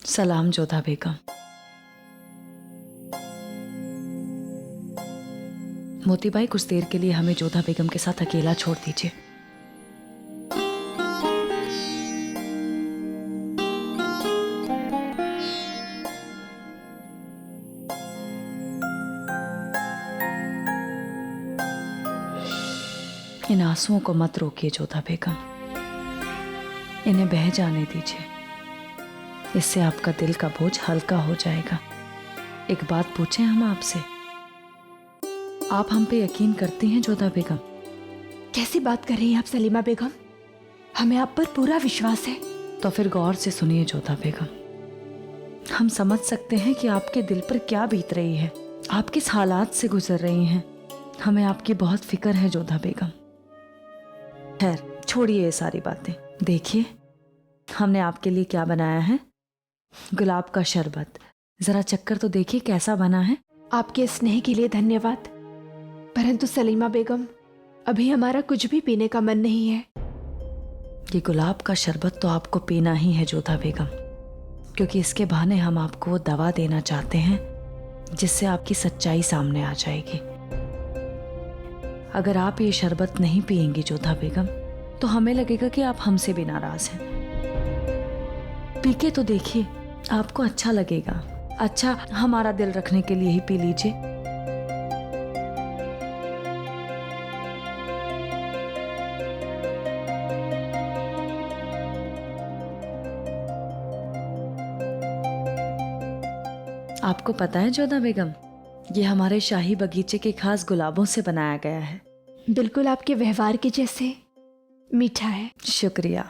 सलाम जोधा बेगम। मोतीबाई, कुछ देर के लिए हमें जोधा बेगम के साथ अकेला छोड़ दीजिए। इन आंसुओं को मत रोकिए जोधा बेगम, इन्हें बह जाने दीजिए। इससे आपका दिल का बोझ हल्का हो जाएगा। एक बात पूछें हम आपसे, आप हम पे यकीन करती हैं जोधा बेगम? कैसी बात कर रही हैं आप सलीमा बेगम? हमें आप पर पूरा विश्वास है। तो फिर गौर से सुनिए जोधा बेगम, हम समझ सकते हैं कि आपके दिल पर क्या बीत रही है, आप किस हालात से गुजर रही हैं। हमें आपकी बहुत फिक्र है जोधा बेगम। खैर छोड़िए ये सारी बातें। देखिए हमने आपके लिए क्या बनाया है, गुलाब का शरबत। जरा चक्कर तो देखिए कैसा बना है। आपके स्नेह के लिए धन्यवाद, परंतु सलीमा बेगम अभी हमारा कुछ भी पीने का मन नहीं है। ये गुलाब का शरबत तो आपको पीना ही है जोधा बेगम, क्योंकि इसके बहाने हम आपको वो दवा देना चाहते हैं जिससे आपकी सच्चाई सामने आ जाएगी। अगर आप ये शरबत नहीं पिएंगी जोधा बेगम तो हमें लगेगा कि आप हमसे भी नाराज हैं। पी के तो देखिए, आपको अच्छा लगेगा। अच्छा, हमारा दिल रखने के लिए ही पी लीजिए। आपको पता है जोधा बेगम, ये हमारे शाही बगीचे के खास गुलाबों से बनाया गया है। बिल्कुल आपके व्यवहार के जैसे मीठा है। शुक्रिया।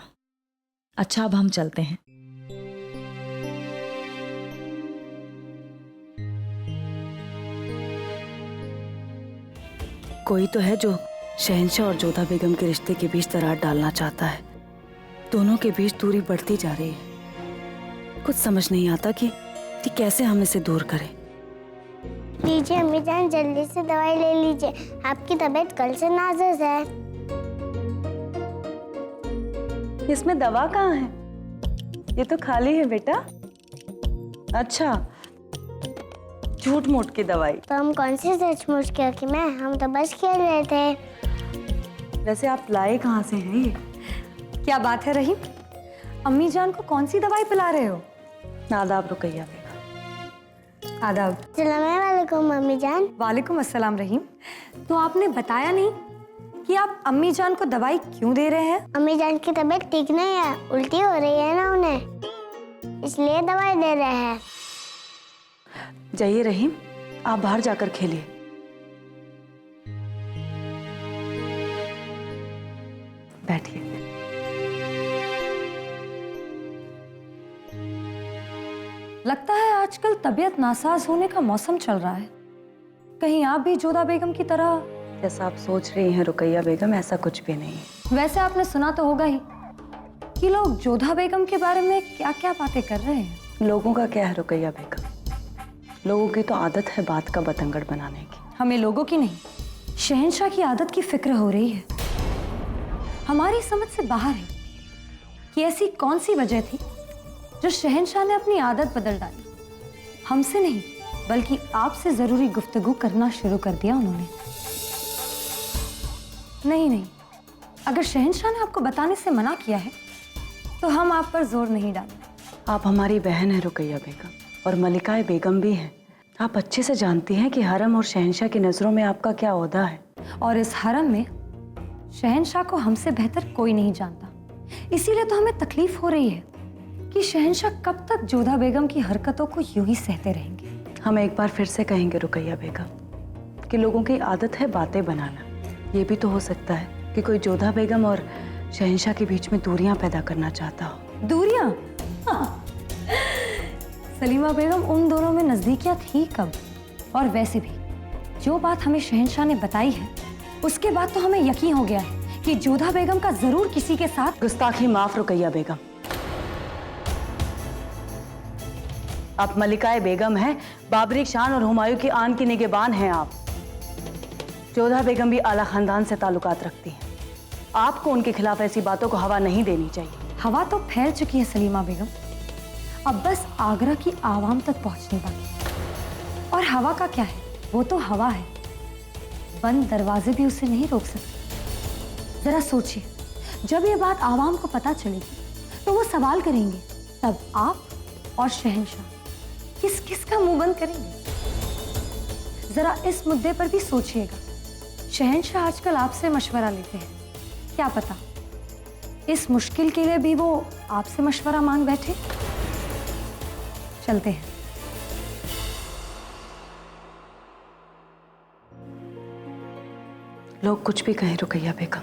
अच्छा अब हम चलते हैं। कोई तो है जो शहंशाह और जोधा बेगम के रिश्ते के बीच दरार डालना चाहता है। दोनों के बीच दूरी बढ़ती जा रही है। कुछ समझ नहीं आता कि कैसे हम इसे दूर करें। लीजिए अम्मी जान, जल्दी से दवाई ले लीजिए, आपकी तबीयत कल से नाजुक है। इसमें दवा कहाँ है? ये तो खाली है बेटा। अच्छा, झूठ मूठ की दवाई। तो हम कौन सी सचमुच की हकीम है, हम तो बस खेल रहे थे। वैसे आप लाए कहाँ से हैं ये? क्या बात है रहीम, अम्मी जान को कौन सी दवाई पिला रहे हो? आदाब रुकैया बेगम। आदाब। अस्सलाम वालेकुम अम्मी जान। वालेकुम अस्सलाम रहीम। तो आपने बताया नहीं कि आप अम्मी जान को दवाई क्यों दे रहे हैं? अम्मी जान की तबीयत ठीक नहीं है, उल्टी हो रही है ना उन्हें, इसलिए दवाई दे रहे हैं। जाइए रहीम, आप बाहर जाकर खेलिए। बैठिए। लगता है आजकल तबीयत नासाज होने का मौसम चल रहा है। कहीं आप भी जोधा बेगम की तरह? जैसा आप सोच रही हैं रुकैया बेगम, ऐसा कुछ भी नहीं है। वैसे आपने सुना तो होगा ही कि लोग जोधा बेगम के बारे में क्या क्या बातें कर रहे हैं। लोगों का क्या है रुकैया बेगम, लोगों की तो आदत है बात का बतंगड़ बनाने की। हमें लोगों की नहीं, शहंशाह की आदत की फिक्र हो रही है। हमारी समझ से बाहर है कि ऐसी कौन सी वजह थी जो शहंशाह ने अपनी आदत बदल डाली। हमसे नहीं बल्कि आपसे जरूरी गुफ्तगू करना शुरू कर दिया उन्होंने। नहीं, अगर शहंशाह ने आपको बताने से मना किया है तो हम आप पर जोर नहीं डालेंगे। आप हमारी बहन है रुकैया बेगम, और मलिकाए बेगम भी हैं। आप अच्छे से जानती हैं कि हरम और शहंशाह की नजरों में आपका क्या ओहदा है। और इस हरम में शहंशाह को हमसे बेहतर कोई नहीं जानता। इसीलिए तो हमें तकलीफ हो रही है कि शहंशाह कब तक जोधा बेगम की हरकतों को यूं ही सहते रहेंगे। हम एक बार फिर से कहेंगे रुकैया बेगम कि लोगों की आदत है बातें बनाना। ये भी तो हो सकता है कि कोई जोधा बेगम और शहंशाह के बीच में दूरियां पैदा करना चाहता हो। दूरियां? हाँ। सलीमा बेगम, उन दोनों में नजदीकियां थी कब? और वैसे भी जो बात हमें शहंशाह ने बताई है उसके बाद तो हमें यकीन हो गया है कि जोधा बेगम का जरूर किसी के साथ। गुस्ताखी माफ रुकैया बेगम। आप मलिकाए बेगम हैं, बाबरी शान और हुमायूं की आन की निगहबान हैं आप। जोधा बेगम भी आला खानदान से ताल्लुकात रखती हैं। आपको उनके खिलाफ ऐसी बातों को हवा नहीं देनी चाहिए। हवा तो फैल चुकी है सलीमा बेगम। अब बस आगरा की आवाम तक पहुंचने बाकी। और हवा का क्या है, वो तो हवा है, बंद दरवाजे भी उसे नहीं रोक सकते। जरा सोचिए, जब ये बात आवाम को पता चलेगी तो वो सवाल करेंगे, तब आप और शहंशाह किस किस का मुंह बंद करेंगे? जरा इस मुद्दे पर भी सोचिएगा। शहंशाह आजकल आपसे मशवरा लेते हैं, क्या पता इस मुश्किल के लिए भी वो आपसे मशवरा मांग बैठे। चलते हैं। लोग कुछ भी कहें रुकैया बेगम,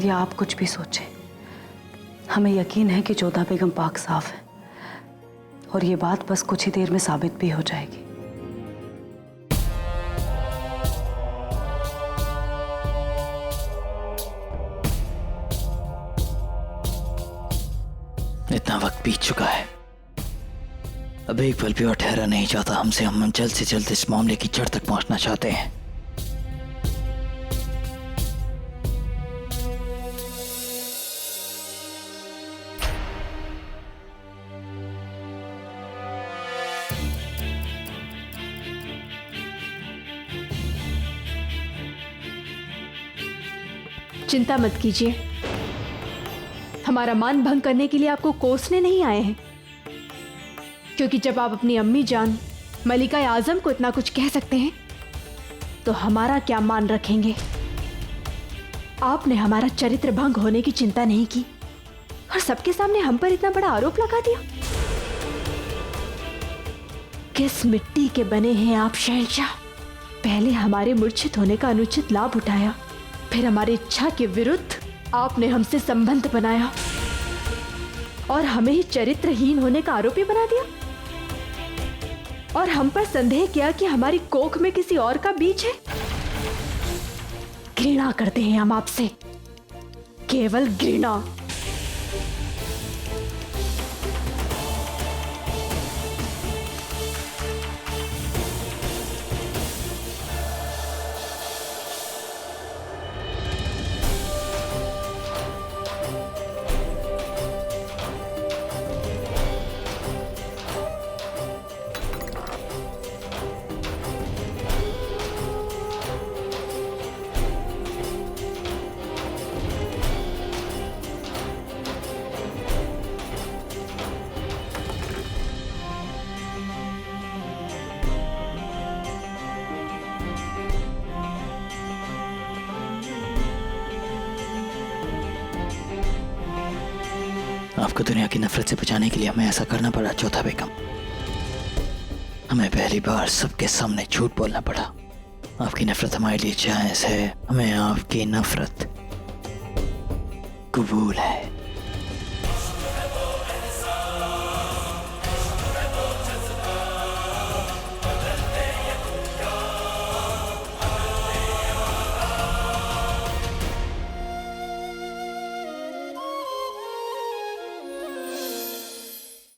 या आप कुछ भी सोचें, हमें यकीन है कि जोधा बेगम पाक साफ है, और ये बात बस कुछ ही देर में साबित भी हो जाएगी। इतना वक्त बीत चुका है, अब एक पल भी और ठहरा नहीं जाता हमसे। हम जल्द से जल्द इस मामले की जड़ तक पहुंचना चाहते हैं। चिंता मत कीजिए, हमारा मान भंग करने के लिए आपको कोसने नहीं आए हैं, क्योंकि जब आप अपनी अम्मी जान मलिका आजम को इतना कुछ कह सकते हैं तो हमारा क्या मान रखेंगे। आपने हमारा चरित्र भंग होने की चिंता नहीं की और सबके सामने हम पर इतना बड़ा आरोप लगा दिया। किस मिट्टी के बने हैं आप शहंशाह? पहले हमारे मूर्छित होने का अनुचित लाभ उठाया, फिर हमारी इच्छा के विरुद्ध आपने हमसे संबंध बनाया और हमें ही चरित्रहीन होने का आरोपी बना दिया, और हम पर संदेह किया कि हमारी कोख में किसी और का बीज है। घृणा करते हैं हम आपसे, केवल घृणा। आपको दुनिया की नफरत से बचाने के लिए हमें ऐसा करना पड़ा जोधा बेगम। हमें पहली बार सबके सामने झूठ बोलना पड़ा। आपकी नफरत हमारे लिए जायज है, हमें आपकी नफरत कबूल है।